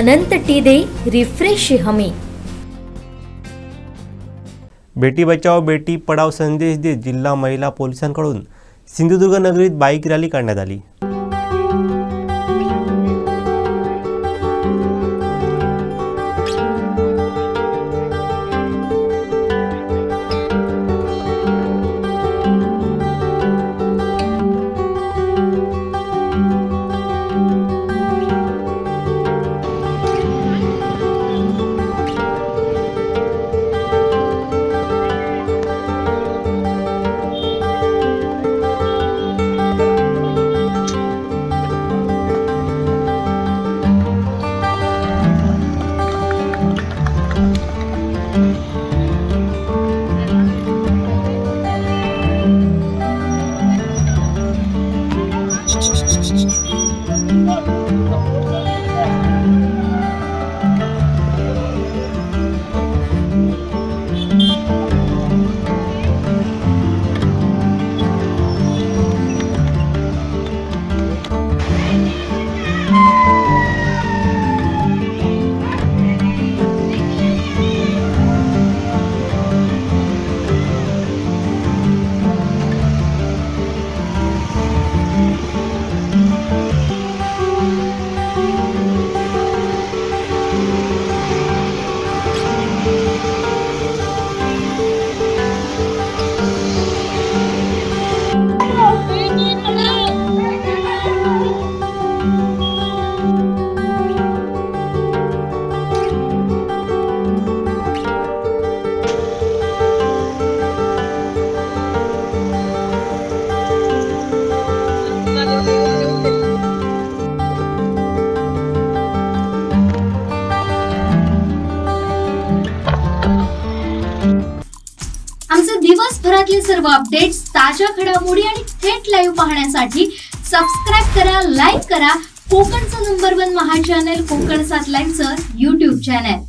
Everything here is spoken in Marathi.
अनंत टी रिफ्रेश हमी। बेटी बचाओ बेटी पढाओ संदेश देत जिल्हा महिला पोलिसांकडून सिंधुदुर्ग नगरीत बाईक रॅली काढण्यात आली। आमचे दिवसभरातले सर्व अपडेट्स, ताज्या घडामोडी आणि थेट लाईव्ह पाहण्यासाठी सबस्क्राइब करा, लाईक करा कोकणचं नंबर 1 महा चॅनल कोकण 7 लाईव्हचं YouTube चॅनल।